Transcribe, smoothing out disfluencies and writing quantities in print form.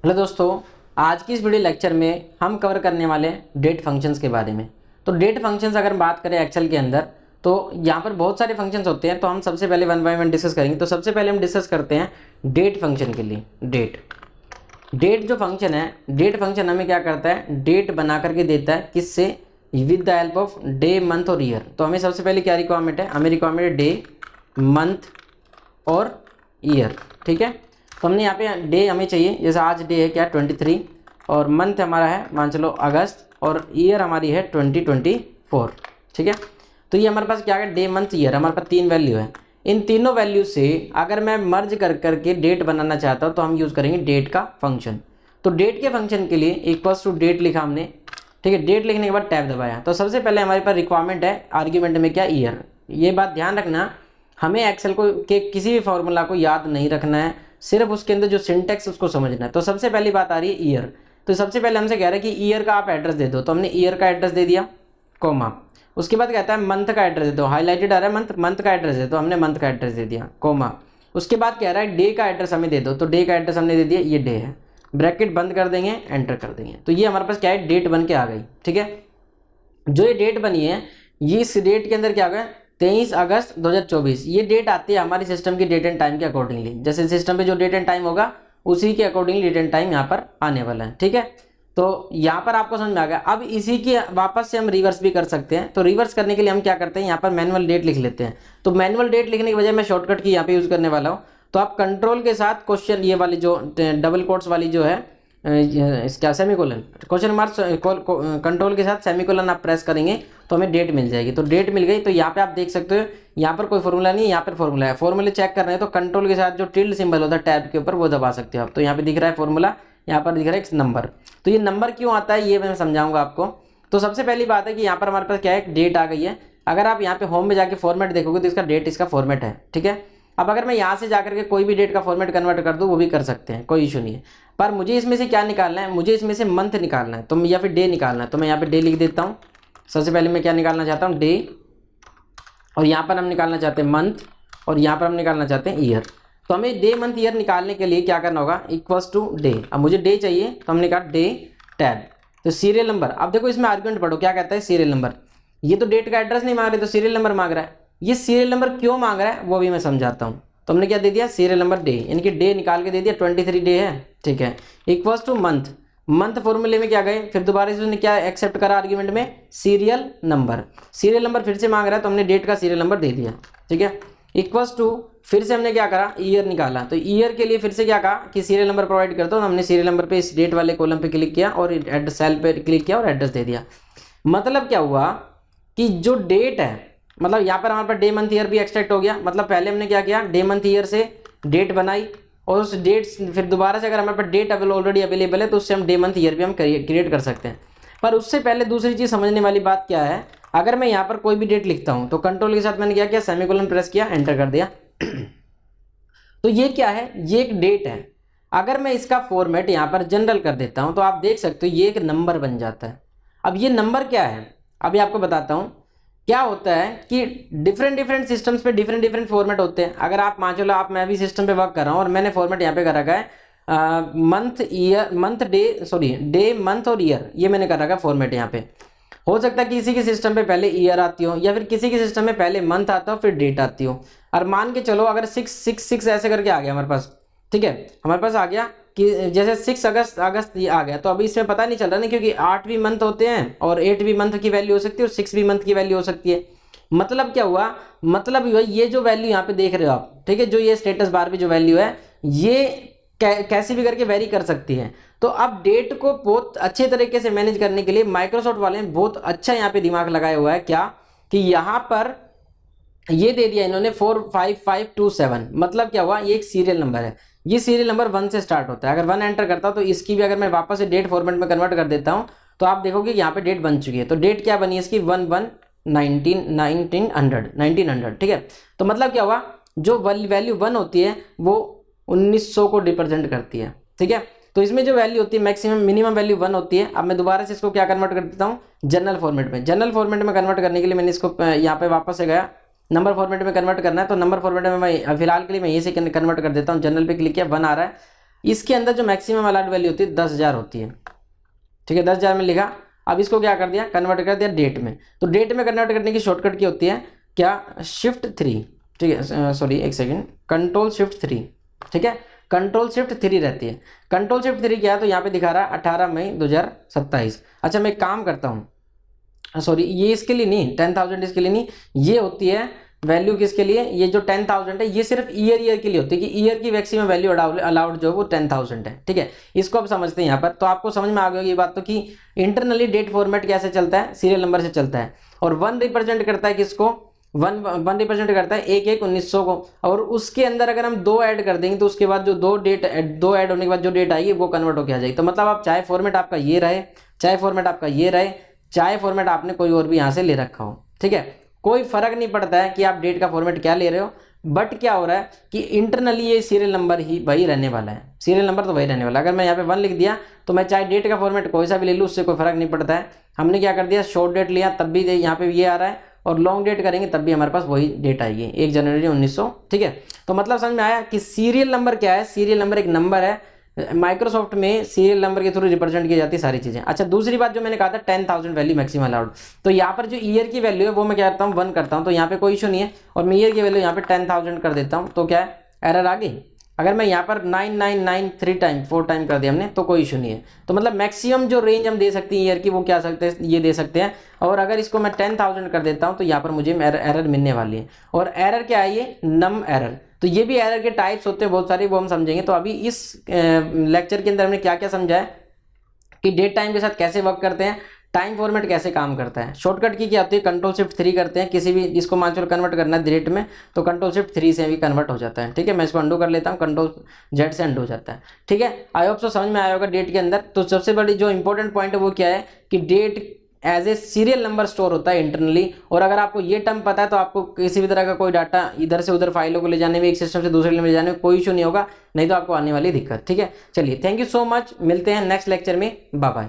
Hello दोस्तों, आज की इस वीडियो लेक्चर में हम कवर करने वाले हैं डेट फंक्शंस के बारे में। तो डेट फंक्शंस अगर बात करें एक्सेल के अंदर तो यहाँ पर बहुत सारे फंक्शंस होते हैं, तो हम सबसे पहले वन बाय वन डिस्कस करेंगे। तो सबसे पहले हम डिस्कस करते हैं डेट फंक्शन के लिए। डेट जो फंक्शन है, डेट फंक्शन हमें क्या करता है, डेट बना करके देता है। किससे? With the help of day, month और ईयर। तो हमें सबसे पहले क्या रिक्वायरमेंट है, हमें रिक्वायरमेंट है डे, मंथ और ईयर। ठीक है, तो हमने यहाँ पे डे हमें चाहिए, जैसे आज डे है क्या 23, और मंथ हमारा है मान चलो अगस्त, और ईयर हमारी है 2024। ठीक है, तो ये हमारे पास क्या है, डे मंथ ईयर, हमारे पास तीन वैल्यू है। इन तीनों वैल्यू से अगर मैं मर्ज कर करके डेट बनाना चाहता हूँ तो हम यूज़ करेंगे डेट का फंक्शन। तो डेट के फंक्शन के लिए इक्वल्स टू डेट लिखा हमने। ठीक है, डेट लिखने के बाद टैब दबाया। तो सबसे पहले हमारे पास रिक्वायरमेंट है आर्ग्यूमेंट में क्या, ईयर। ये बात ध्यान रखना, हमें एक्सेल को के किसी भी फॉर्मूला को याद नहीं रखना है, सिर्फ उसके अंदर जो सिंटेक्स उसको समझना है। तो सबसे पहली बात आ रही है ईयर। तो सबसे पहले हमसे कह रहा है कि ईयर का आप एड्रेस दे दो, तो हमने ईयर का एड्रेस दे दिया, कॉमा। उसके बाद कहता है मंथ का एड्रेस दे दो, हाईलाइटेड आ रहा है मंथ, मंथ का एड्रेस दे दो, हमने मंथ का एड्रेस दे दिया, कॉमा। उसके बाद कह रहा है डे का एड्रेस हमें दे दो, तो डे का एड्रेस हमने दे दिया, ये डे है, ब्रैकेट बंद कर देंगे, एंटर कर देंगे। तो ये हमारे पास क्या है, डेट बन के आ गई। ठीक है, जो ये डेट बनी है, ये इस डेट के अंदर क्या होगा, 23 अगस्त 2024। ये डेट आती है हमारी सिस्टम की डेट एंड टाइम के अकॉर्डिंगली। जैसे सिस्टम पे जो डेट एंड टाइम होगा उसी के अकॉर्डिंगली डेट एंड टाइम यहाँ पर आने वाला है। ठीक है, तो यहाँ पर आपको समझ में आ गया। अब इसी की वापस से हम रिवर्स भी कर सकते हैं। तो रिवर्स करने के लिए हम क्या करते हैं, यहाँ पर मैनुअल डेट लिख लेते हैं। तो मैनुअल डेट लिखने की बजाय मैं शॉर्टकट की यहाँ पे यूज़ करने वाला हूँ। तो आप कंट्रोल के साथ क्वेश्चन, ये वाली जो डबल कोट्स वाली जो है, क्या सेमीकोलन, क्वेश्चन मार्क, कंट्रोल के साथ सेमीकोलन आप प्रेस करेंगे तो हमें डेट मिल जाएगी। तो डेट मिल गई। तो यहाँ पे आप देख सकते हो, यहाँ पर कोई फॉर्मूला नहीं है, यहाँ पर फॉर्मूला है। फॉर्मूले चेक कर रहे हैं तो कंट्रोल के साथ जो टिल्ड सिंबल होता है टैब के ऊपर, वो दबा सकते हो आप। तो यहाँ पे दिख रहा है फॉर्मूला, यहाँ पर दिख रहा है एक नंबर। तो ये नंबर क्यों आता है ये मैं समझाऊंगा आपको। तो सबसे पहली बात है कि यहाँ पर हमारे पास क्या है, डेट आ गई है। अगर आप यहाँ पे होम में जाके फॉर्मेट देखोगे तो इसका डेट, इसका फॉर्मेट है। ठीक है, अब अगर मैं यहाँ से जाकर के कोई भी डेट का फॉर्मेट कन्वर्ट कर दूँ वो भी कर सकते हैं, कोई इशू नहीं है। पर मुझे इसमें से क्या निकालना है, मुझे इसमें से मंथ निकालना है, तो या फिर डे निकालना है। तो मैं यहाँ पे डे लिख देता हूँ। सबसे पहले मैं क्या निकालना चाहता हूँ, डे, और यहाँ पर हम निकालना चाहते हैं मंथ, और यहाँ पर हम निकालना चाहते हैं ईयर। तो हमें डे मंथ ईयर निकालने के लिए क्या करना होगा, इक्वल्स टू डे। अब मुझे डे चाहिए तो हमने कहा डे टैब। तो सीरियल नंबर, अब देखो इसमें आर्गुमेंट पढ़ो, क्या कहता है, सीरियल नंबर। ये तो डेट का एड्रेस नहीं मांग रहे, तो सीरियल नंबर मांग रहा है। ये सीरियल नंबर क्यों मांग रहा है वो भी मैं समझाता हूँ। तो हमने क्या दे दिया, सीरियल नंबर डे, इनके डे निकाल के दे दिया, 23 डे है। ठीक है, इक्वल्स टू मंथ। मंथ फॉर्मूले में क्या गए, फिर दोबारा से उसने क्या एक्सेप्ट करा आर्ग्यूमेंट में, सीरियल नंबर। सीरियल नंबर फिर से मांग रहा है तो हमने डेट का सीरियल नंबर दे दिया। ठीक है, इक्वल्स टू, फिर से हमने क्या करा, ईयर निकाला। तो ईयर के लिए फिर से क्या कहा कि सीरियल नंबर प्रोवाइड कर दो। हमने सीरियल नंबर पे इस डेट वाले कॉलम पे क्लिक किया और एड्रेस सेल पे क्लिक किया और एड्रेस दे दिया। मतलब क्या हुआ कि जो डेट है, मतलब यहाँ पर हमारे पास डे मंथ ईयर भी एक्सट्रैक्ट हो गया। मतलब पहले हमने क्या किया, डे मंथ ईयर से डेट बनाई, और उस डेट फिर दोबारा से अगर हमारे पास डेट ऑलरेडी अवेलेबल है तो उससे हम डे मंथ ईयर भी हम क्रिएट कर सकते हैं। पर उससे पहले दूसरी चीज़ समझने वाली बात क्या है, अगर मैं यहाँ पर कोई भी डेट लिखता हूँ तो कंट्रोल के साथ मैंने क्या किया, सेमीकोलन प्रेस किया, एंटर कर दिया। तो ये क्या है, ये एक डेट है। अगर मैं इसका फॉर्मेट यहाँ पर जनरल कर देता हूँ तो आप देख सकते हो ये एक नंबर बन जाता है। अब ये नंबर क्या है, अभी आपको बताता हूँ। क्या होता है कि डिफरेंट सिस्टम्स पे डिफरेंट फॉर्मेट होते हैं। अगर आप मान चलो, आप मैं भी सिस्टम पे वर्क कर रहा हूँ और मैंने फॉर्मेट यहाँ पे कर रखा है month year, month day, sorry day month और ईयर, ये मैंने कर रखा है फॉर्मेट यहाँ पे। हो सकता है किसी के सिस्टम पे पहले ईयर आती हो, या फिर किसी के सिस्टम में पहले मंथ आता हो फिर डेट आती हो। और मान के चलो अगर 666 ऐसे करके आ गया हमारे पास, ठीक है, हमारे पास आ गया कि जैसे 6 अगस्त ये आ गया, तो अभी इसमें पता नहीं चल रहा ना, क्योंकि 8 भी मंथ होते हैं और 8 भी मंथ की वैल्यू हो सकती है और 6 भी मंथ की वैल्यू हो सकती है। मतलब क्या हुआ, मतलब ये जो वैल्यू यहाँ पे देख रहे हो आप, ठीक है, जो ये स्टेटस बार पे जो वैल्यू है, ये कैसे भी करके वेरी कर सकती है। तो अब डेट को बहुत अच्छे तरीके से मैनेज करने के लिए माइक्रोसॉफ्ट वाले ने बहुत अच्छा यहाँ पे दिमाग लगाया हुआ है। क्या कि यहाँ पर ये दे दिया इन्होंने 45527। मतलब क्या हुआ, ये एक सीरियल नंबर है। ये सीरियल नंबर 1 से स्टार्ट होता है। अगर 1 एंटर करता हूँ तो इसकी भी अगर मैं वापस से डेट फॉर्मेट में कन्वर्ट कर देता हूँ तो आप देखोगे कि यहाँ पे डेट बन चुकी है। तो डेट क्या बनी है इसकी, 1900। ठीक है, तो मतलब क्या हुआ, जो वैल्यू 1 होती है वो 1900 को रिप्रेजेंट करती है। ठीक है, तो इसमें जो वैल्यू होती है मैक्सिमम मिनिमम वैल्यू 1 होती है। अब मैं दोबारा से इसको क्या कन्वर्ट कर देता हूँ, जनरल फॉर्मेट में। जनरल फॉर्मेट में कन्वर्ट करने के लिए मैंने इसको यहाँ पे वापस से गया, नंबर फॉर्मेट में कन्वर्ट करना है। तो नंबर फॉर्मेट में मैं फिलहाल के लिए मैं ये से कन्वर्ट कर देता हूँ। जनरल पे क्लिक किया, 1 आ रहा है। इसके अंदर जो मैक्सिमम अलाउड वैल्यू होती है 10,000 होती है, ठीक है, 10,000 में लिखा। अब इसको क्या कर दिया, कन्वर्ट कर दिया डेट में। तो डेट में कन्वर्ट करने की शॉर्टकट क्या होती है, क्या, Shift 3, ठीक है, सॉरी एक सेकेंड, Ctrl+Shift+3, ठीक है, Ctrl+Shift+3 रहती है। Ctrl+Shift+3 क्या है, तो यहाँ पे दिखा रहा है 18 मई 2027। अच्छा मैं एक काम करता हूँ, सॉरी ये इसके लिए नहीं, 10,000 इसके लिए नहीं, ये होती है वैल्यू किसके लिए, ये जो 10,000 है ये सिर्फ ईयर के लिए होती है कि ईयर की मैक्सिमम वैल्यू अलाउड जो है वो 10,000 है, ठीक है। इसको अब समझते हैं यहाँ पर, तो आपको समझ में आ गई होगी ये बात तो कि इंटरनली डेट फॉर्मेट कैसे चलता है, सीरियल नंबर से चलता है। और 1 रिप्रेजेंट करता है किसको, 1 रिप्रेजेंट करता है 1/1/1900 को। और उसके अंदर अगर हम 2 ऐड कर देंगे तो उसके बाद जो 2 ऐड होने के बाद जो डेट आएगी वो कन्वर्ट होकर आ जाएगी। तो मतलब आप चाहे फॉर्मेट आपका ये रहे, चाहे फॉर्मेट आपका ये रहे, चाहे फॉर्मेट आपने कोई और भी यहाँ से ले रखा हो, ठीक है, कोई फर्क नहीं पड़ता है कि आप डेट का फॉर्मेट क्या ले रहे हो। बट क्या हो रहा है कि इंटरनली ये सीरियल नंबर ही वही रहने वाला है, सीरियल नंबर तो वही रहने वाला है। अगर मैं यहाँ पे 1 लिख दिया तो मैं चाहे डेट का फॉर्मेट कोई सा भी ले लूँ, उससे कोई फर्क नहीं पड़ता है। हमने क्या कर दिया, शॉर्ट डेट लिया तब भी यहाँ पे ये आ रहा है, और लॉन्ग डेट करेंगे तब भी हमारे पास वही डेट आएगी, 1 जनवरी 1900, ठीक है। तो मतलब समझ में आया कि सीरियल नंबर क्या है, सीरियल नंबर एक नंबर है, माइक्रोसॉफ्ट में सीरियल नंबर के थ्रू रिप्रेजेंट की जाती है सारी चीज़ें। अच्छा दूसरी बात जो मैंने कहा था 10,000 वैल्यू मैक्सिमम अलाउड, तो यहाँ पर जो ईयर की वैल्यू है वो मैं क्या करता हूँ 1 करता हूँ, तो यहाँ पे कोई इशू नहीं है, और मैं ईयर की वैल्यू यहाँ पे 10,000 कर देता हूँ, तो क्या है, एरर आ गई। अगर मैं यहाँ पर 9993 टाइम 4 टाइम कर दिया हमने तो कोई इशू नहीं है। तो मतलब मैक्सिमम जो रेंज हम दे सकते हैं ईयर की वो क्या सकते हैं, ये दे सकते हैं। और अगर इसको मैं 10,000 कर देता हूँ तो यहाँ पर मुझे एरर मिलने वाली है। और एरर क्या है, ये नम एरर। तो ये भी एरर के टाइप्स होते हैं बहुत सारे, वो हम समझेंगे। तो अभी इस लेक्चर के अंदर हमने क्या क्या समझा है कि डेट टाइम के साथ कैसे वर्क करते हैं, टाइम फॉर्मेट कैसे काम करता है। शॉर्टकट की क्या होती है, Ctrl+Shift+3 करते हैं, किसी भी इसको मान चलो कन्वर्ट करना है डेट में तो Ctrl+Shift+3 से भी कन्वर्ट हो जाता है, ठीक है। मैं इसको अंडू कर लेता हूँ, Ctrl+Z से अंडू हो जाता है, ठीक है। आई होप सो समझ में आया होगा डेट के अंदर। तो सबसे बड़ी जो इंपॉर्टेंट पॉइंट है वो क्या है कि date as a serial number store होता है इंटरनली। और अगर आपको ये टर्म पता है तो आपको किसी भी तरह का कोई डाटा इधर से उधर फाइलों को ले जाने में, एक सिस्टम से दूसरे में ले जाने में कोई इशू नहीं होगा, नहीं तो आपको आने वाली दिक्कत, ठीक है। चलिए थैंक यू सो मच, मिलते हैं नेक्स्ट लेक्चर में, बाय बाय।